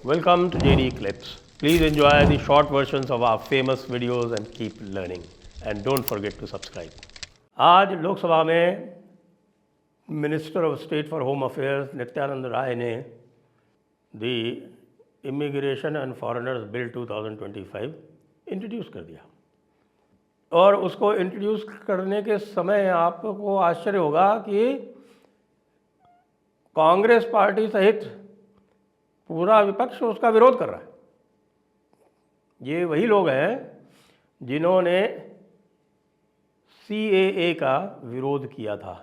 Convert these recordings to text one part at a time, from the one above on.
Welcome to JD Clips. Please enjoy the short versions of our famous videos and keep learning. And don't forget to subscribe. आज लोकसभा में minister of state for home affairs Nityanand Rai ने दी immigration and foreigners bill 2025 introduce कर दिया। और उसको introduce करने के समय आपको आश्चर्य होगा कि कांग्रेस पार्टी सहित पूरा विपक्ष उसका विरोध कर रहा है। ये वही लोग हैं जिन्होंने CAA का विरोध किया था।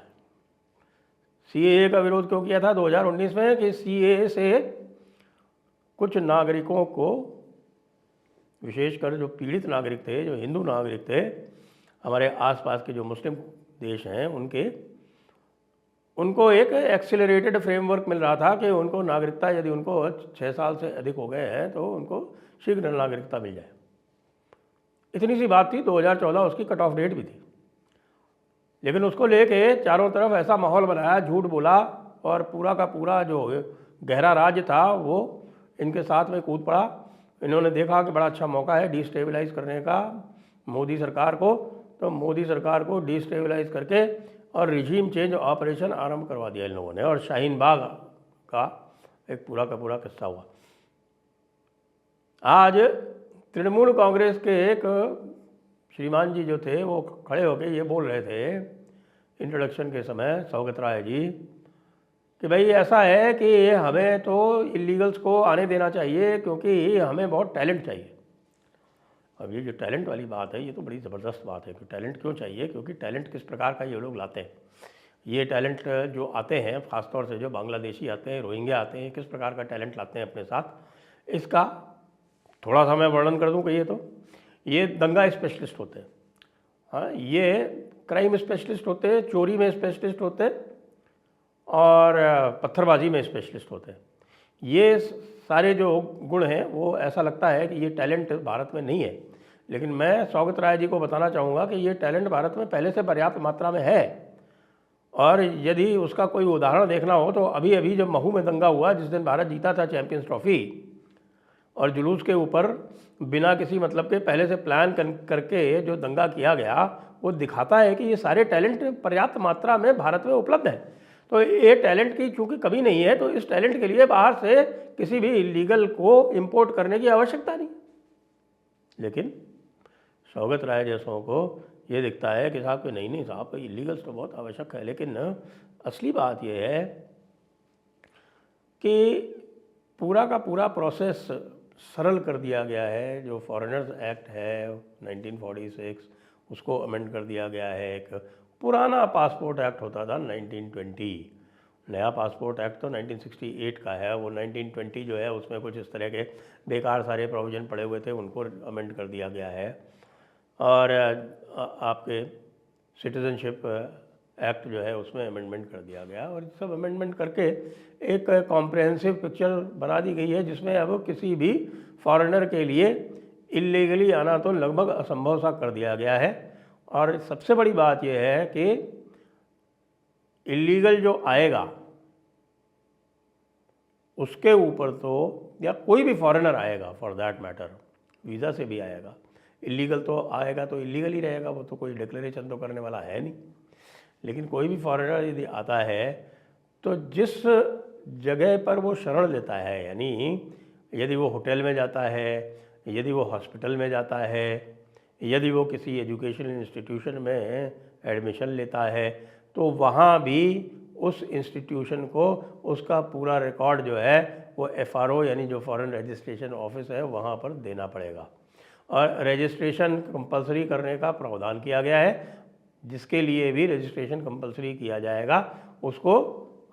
CAA का विरोध क्यों किया था 2019 में कि CAA से कुछ नागरिकों को, विशेषकर जो पीड़ित नागरिक थे, जो हिंदू नागरिक थे, हमारे आसपास के जो मुस्लिम देश हैं उनको एक एक्सेलरेटेड फ्रेमवर्क मिल रहा था कि उनको नागरिकता, यदि उनको 6 साल से अधिक हो गए हैं तो उनको शीघ्र नागरिकता मिल जाए। इतनी सी बात थी। 2014 उसकी कट ऑफ डेट भी थी, लेकिन उसको लेके चारों तरफ ऐसा माहौल बनाया, झूठ बोला और पूरा का पूरा जो गहरा राज्य था वो इनके साथ में कूद पड़ा। इन्होंने देखा कि बड़ा अच्छा मौका है डिस्टेबलाइज करने का मोदी सरकार को, तो मोदी सरकार को डिस्टेबलाइज करके और रिजीम चेंज ऑपरेशन आरंभ करवा दिया इन लोगों ने। और शाहीन बाग का एक पूरा का पूरा किस्सा हुआ। आज तृणमूल कांग्रेस के एक श्रीमान जी जो थे वो खड़े होकर ये बोल रहे थे इंट्रोडक्शन के समय, सौगत राय जी, कि भाई ऐसा है कि हमें तो इलीगल्स को आने देना चाहिए क्योंकि हमें बहुत टैलेंट चाहिए। अब ये जो टैलेंट वाली बात है ये तो बड़ी ज़बरदस्त बात है कि टैलेंट क्यों चाहिए, क्योंकि टैलेंट किस प्रकार का ये लोग लाते हैं। ये टैलेंट जो आते हैं, ख़ासतौर से जो बांग्लादेशी आते हैं, रोहिंग्या आते हैं, किस प्रकार का टैलेंट लाते हैं अपने साथ, इसका थोड़ा सा मैं वर्णन कर दूं कि ये दंगा स्पेशलिस्ट होते हैं, हाँ, ये क्राइम स्पेशलिस्ट होते हैं, चोरी में स्पेशलिस्ट होते हैं और पत्थरबाजी में स्पेशलिस्ट होते हैं। ये सारे जो गुण हैं वो ऐसा लगता है कि ये टैलेंट भारत में नहीं है, लेकिन मैं सौगत राय जी को बताना चाहूँगा कि ये टैलेंट भारत में पहले से पर्याप्त मात्रा में है। और यदि उसका कोई उदाहरण देखना हो तो अभी अभी जब महू में दंगा हुआ, जिस दिन भारत जीता था चैंपियंस ट्रॉफी, और जुलूस के ऊपर बिना किसी मतलब के पहले से प्लान करके जो दंगा किया गया, वो दिखाता है कि ये सारे टैलेंट पर्याप्त मात्रा में भारत में उपलब्ध हैं। तो ये टैलेंट की चूँकि कमी नहीं है, तो इस टैलेंट के लिए बाहर से किसी भी इलीगल को इंपोर्ट करने की आवश्यकता नहीं। लेकिन सौगत राय जैसों को ये दिखता है कि साहब कि नहीं साहब, इलीगल्स तो बहुत आवश्यक है। लेकिन असली बात ये है कि पूरा का पूरा प्रोसेस सरल कर दिया गया है। जो फॉरेनर्स एक्ट है 1946, उसको अमेंड कर दिया गया है। एक पुराना पासपोर्ट एक्ट होता था 1920, नया पासपोर्ट एक्ट तो 1968 का है। वो 1920 जो है उसमें कुछ इस तरह के बेकार सारे प्रोविज़न पड़े हुए थे, उनको अमेंड कर दिया गया है। और आपके सिटीज़नशिप एक्ट जो है उसमें अमेंडमेंट कर दिया गया, और सब अमेंडमेंट करके एक कॉम्प्रहेंसिव पिक्चर बना दी गई है, जिसमें अब किसी भी फॉरेनर के लिए इलीगली आना तो लगभग असंभव सा कर दिया गया है। और सबसे बड़ी बात यह है कि इलीगल जो आएगा उसके ऊपर तो, या कोई भी फॉरेनर आएगा फॉर दैट मैटर, वीज़ा से भी आएगा, इलीगल तो आएगा तो इलीगल ही रहेगा, वो तो कोई डिक्लेरेशन तो करने वाला है नहीं। लेकिन कोई भी फॉरेनर यदि आता है तो जिस जगह पर वो शरण लेता है, यानी यदि वो होटल में जाता है, यदि वो हॉस्पिटल में जाता है, यदि वो किसी एजुकेशनल इंस्टीट्यूशन में एडमिशन लेता है, तो वहाँ भी उस इंस्टीट्यूशन को उसका पूरा रिकॉर्ड जो है वो FRO यानी जो फॉरेन रजिस्ट्रेशन ऑफिस है वहाँ पर देना पड़ेगा। और रजिस्ट्रेशन कंपलसरी करने का प्रावधान किया गया है। जिसके लिए भी रजिस्ट्रेशन कंपलसरी किया जाएगा उसको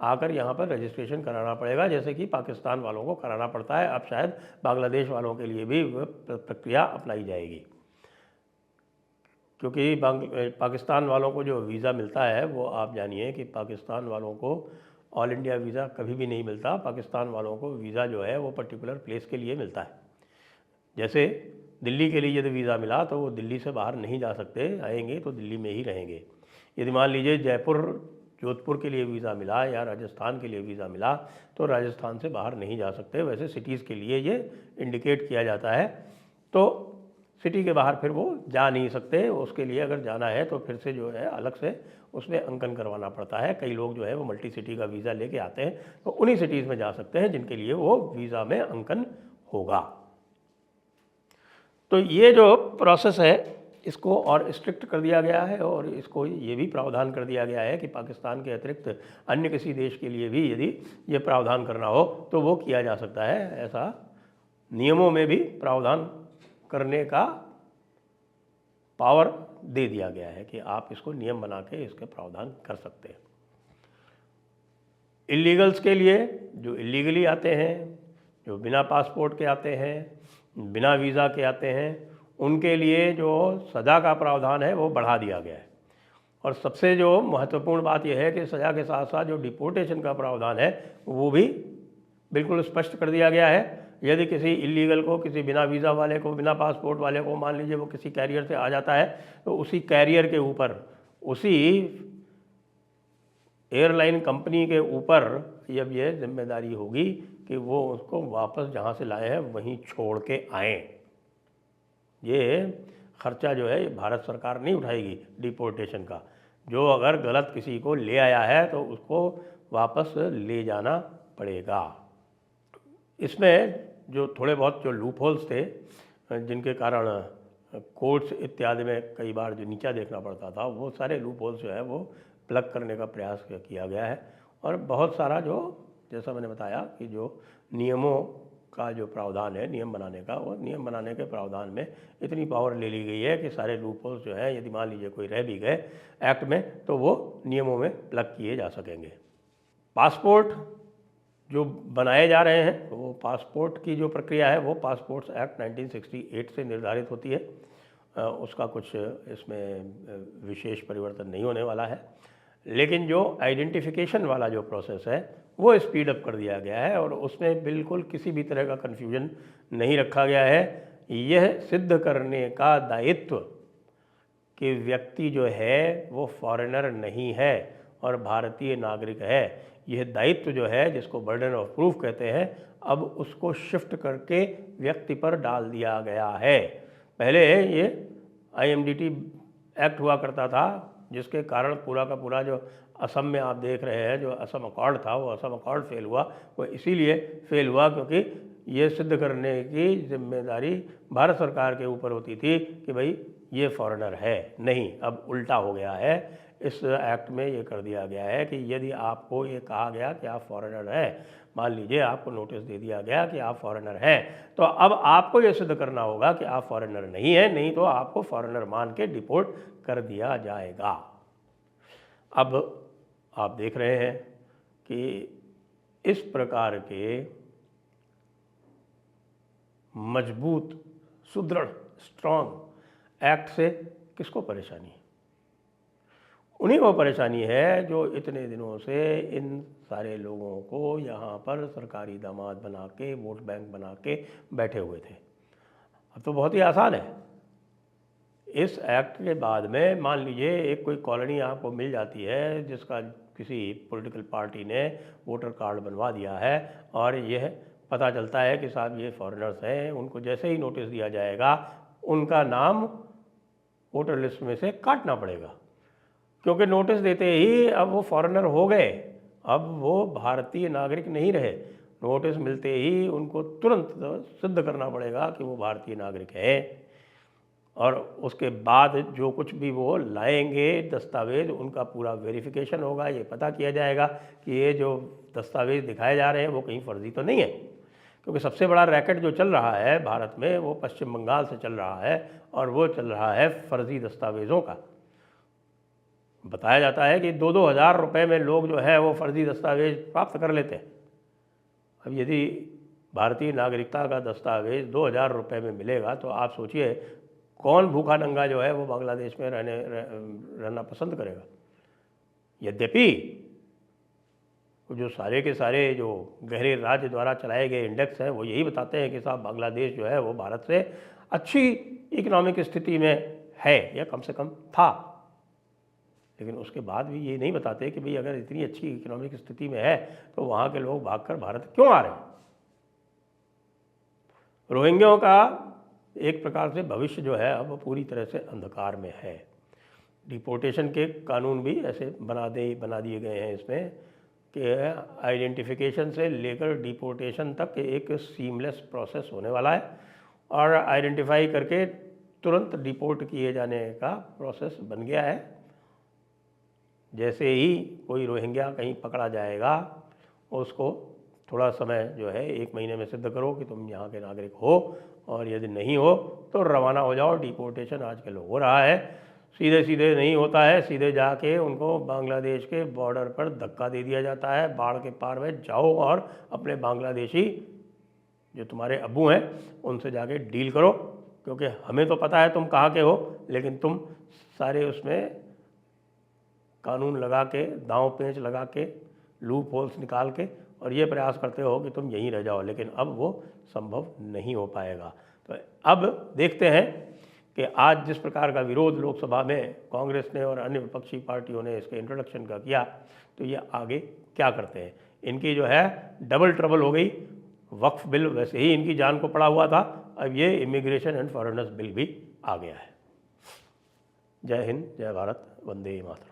आकर यहाँ पर रजिस्ट्रेशन कराना पड़ेगा, जैसे कि पाकिस्तान वालों को कराना पड़ता है। अब शायद बांग्लादेश वालों के लिए भी वह प्रक्रिया अपनाई जाएगी, क्योंकि पाकिस्तान वालों को जो वीज़ा मिलता है वो आप जानिए कि पाकिस्तान वालों को ऑल इंडिया वीज़ा कभी भी नहीं मिलता। पाकिस्तान वालों को वीज़ा जो है वो पर्टिकुलर प्लेस के लिए मिलता है। जैसे दिल्ली के लिए यदि वीज़ा मिला तो वो दिल्ली से बाहर नहीं जा सकते, आएंगे तो दिल्ली में ही रहेंगे। यदि मान लीजिए जयपुर जोधपुर के लिए वीज़ा मिला या राजस्थान के लिए वीज़ा मिला तो राजस्थान से बाहर नहीं जा सकते। वैसे सिटीज़ के लिए ये इंडिकेट किया जाता है, तो सिटी के बाहर फिर वो जा नहीं सकते। उसके लिए अगर जाना है तो फिर से जो है अलग से उसमें अंकन करवाना पड़ता है। कई लोग जो है वो मल्टी सिटी का वीज़ा लेके आते हैं, तो उन्हीं सिटीज़ में जा सकते हैं जिनके लिए वो वीज़ा में अंकन होगा। तो ये जो प्रोसेस है इसको और स्ट्रिक्ट कर दिया गया है, और इसको ये भी प्रावधान कर दिया गया है कि पाकिस्तान के अतिरिक्त अन्य किसी देश के लिए भी यदि ये प्रावधान करना हो तो वो किया जा सकता है। ऐसा नियमों में भी प्रावधान करने का पावर दे दिया गया है कि आप इसको नियम बना के इसके प्रावधान कर सकते हैं। इलीगल्स के लिए, जो इलीगली आते हैं, जो बिना पासपोर्ट के आते हैं, बिना वीज़ा के आते हैं, उनके लिए जो सज़ा का प्रावधान है वो बढ़ा दिया गया है। और सबसे जो महत्वपूर्ण बात यह है कि सज़ा के साथ साथ जो डिपोर्टेशन का प्रावधान है वो भी बिल्कुल स्पष्ट कर दिया गया है। यदि किसी इलीगल को, किसी बिना वीज़ा वाले को, बिना पासपोर्ट वाले को, मान लीजिए वो किसी कैरियर से आ जाता है, तो उसी कैरियर के ऊपर, उसी एयरलाइन कंपनी के ऊपर जब ये जिम्मेदारी होगी कि वो उसको वापस जहाँ से लाए हैं वहीं छोड़ के आएँ। ये खर्चा जो है भारत सरकार नहीं उठाएगी डिपोर्टेशन का। जो अगर गलत किसी को ले आया है तो उसको वापस ले जाना पड़ेगा। इसमें जो थोड़े बहुत जो लूप होल्स थे, जिनके कारण कोर्ट्स इत्यादि में कई बार जो नीचा देखना पड़ता था, वो सारे लूप होल्स जो है वो प्लग करने का प्रयास किया गया है। और बहुत सारा जो, जैसा मैंने बताया कि जो नियमों का जो प्रावधान है नियम बनाने का, वो नियम बनाने के प्रावधान में इतनी पावर ले ली गई है कि सारे लूप होल्स जो है, यदि मान लीजिए कोई रह भी गए एक्ट में, तो वो नियमों में प्लग किए जा सकेंगे। पासपोर्ट जो बनाए जा रहे हैं, तो वो पासपोर्ट की जो प्रक्रिया है वो पासपोर्ट्स एक्ट 1968 से निर्धारित होती है। उसका कुछ इसमें विशेष परिवर्तन नहीं होने वाला है, लेकिन जो आइडेंटिफिकेशन वाला जो प्रोसेस है वो स्पीड अप कर दिया गया है, और उसमें बिल्कुल किसी भी तरह का कन्फ्यूजन नहीं रखा गया है। यह सिद्ध करने का दायित्व कि व्यक्ति जो है वो फॉरेनर नहीं है और भारतीय नागरिक है, यह दायित्व जो है, जिसको बर्डन ऑफ प्रूफ कहते हैं, अब उसको शिफ्ट करके व्यक्ति पर डाल दिया गया है। पहले ये IMDT एक्ट हुआ करता था, जिसके कारण पूरा का पूरा जो असम में आप देख रहे हैं, जो असम अकॉर्ड था, वो असम अकॉर्ड फेल हुआ। वो इसीलिए फेल हुआ क्योंकि ये सिद्ध करने की जिम्मेदारी भारत सरकार के ऊपर होती थी कि भाई ये फॉरेनर है। नहीं, अब उल्टा हो गया है। इस एक्ट में ये कर दिया गया है कि यदि आपको ये कहा गया कि आप फॉरेनर हैं, मान लीजिए आपको नोटिस दे दिया गया कि आप फॉरेनर हैं, तो अब आपको ये सिद्ध करना होगा कि आप फॉरेनर नहीं हैं, नहीं तो आपको फॉरेनर मान के डिपोर्ट कर दिया जाएगा। अब आप देख रहे हैं कि इस प्रकार के मजबूत, सुदृढ़, स्ट्रॉन्ग एक्ट से किसको परेशानी है? उन्हीं को परेशानी है जो इतने दिनों से इन सारे लोगों को यहाँ पर सरकारी दामाद बना के, वोट बैंक बना के बैठे हुए थे। अब तो बहुत ही आसान है। इस एक्ट के बाद में मान लीजिए एक कोई कॉलोनी आपको मिल जाती है जिसका किसी पॉलिटिकल पार्टी ने वोटर कार्ड बनवा दिया है, और यह पता चलता है कि साहब ये फॉरेनर्स हैं, उनको जैसे ही नोटिस दिया जाएगा उनका नाम वोटर लिस्ट में से काटना पड़ेगा, क्योंकि नोटिस देते ही अब वो फॉरेनर हो गए, अब वो भारतीय नागरिक नहीं रहे। नोटिस मिलते ही उनको तुरंत सिद्ध करना पड़ेगा कि वो भारतीय नागरिक है, और उसके बाद जो कुछ भी वो लाएंगे दस्तावेज़, उनका पूरा वेरिफिकेशन होगा। ये पता किया जाएगा कि ये जो दस्तावेज़ दिखाए जा रहे हैं वो कहीं फर्जी तो नहीं है, क्योंकि सबसे बड़ा रैकेट जो चल रहा है भारत में वो पश्चिम बंगाल से चल रहा है, और वो चल रहा है फर्जी दस्तावेज़ों का। बताया जाता है कि 2-2 हज़ार रुपये में लोग जो है वो फर्जी दस्तावेज़ प्राप्त कर लेते हैं। अब यदि भारतीय नागरिकता का दस्तावेज़ 2,000 रुपये में मिलेगा तो आप सोचिए कौन भूखा नंगा जो है वो बांग्लादेश में रहना पसंद करेगा। यद्यपि जो सारे के सारे जो गहरे राज्य द्वारा चलाए गए इंडेक्स हैं वो यही बताते हैं कि साहब बांग्लादेश जो है वो भारत से अच्छी इकोनॉमिक स्थिति में है, या कम से कम था। लेकिन उसके बाद भी ये नहीं बताते कि भाई अगर इतनी अच्छी इकोनॉमिक स्थिति में है तो वहाँ के लोग भागकर भारत क्यों आ रहे हैं। रोहिंग्याओं का एक प्रकार से भविष्य जो है अब पूरी तरह से अंधकार में है। डिपोर्टेशन के कानून भी ऐसे बना दिए गए हैं इसमें कि आइडेंटिफिकेशन से लेकर डिपोर्टेशन तक एक सीमलेस प्रोसेस होने वाला है और आइडेंटिफाई करके तुरंत डिपोर्ट किए जाने का प्रोसेस बन गया है। जैसे ही कोई रोहिंग्या कहीं पकड़ा जाएगा उसको थोड़ा समय जो है 1 महीने में सिद्ध करो कि तुम यहाँ के नागरिक हो, और यदि नहीं हो तो रवाना हो जाओ। डिपोर्टेशन आजकल हो रहा है, सीधे सीधे नहीं होता है, सीधे जाके उनको बांग्लादेश के बॉर्डर पर धक्का दे दिया जाता है, बाढ़ के पार में जाओ और अपने बांग्लादेशी जो तुम्हारे अब्बू हैं उनसे जाके डील करो, क्योंकि हमें तो पता है तुम कहाँ के हो, लेकिन तुम सारे उसमें कानून लगा के, दांव पेंच लगा के, लूप होल्स निकाल के और ये प्रयास करते हो कि तुम यहीं रह जाओ, लेकिन अब वो संभव नहीं हो पाएगा। तो अब देखते हैं कि आज जिस प्रकार का विरोध लोकसभा में कांग्रेस ने और अन्य विपक्षी पार्टियों ने इसके इंट्रोडक्शन का किया, तो ये आगे क्या करते हैं। इनकी जो है डबल ट्रबल हो गई। वक्फ बिल वैसे ही इनकी जान को पड़ा हुआ था, अब ये इमिग्रेशन एंड फॉरेनर्स बिल भी आ गया है। जय हिंद, जय भारत, वंदे मातरम।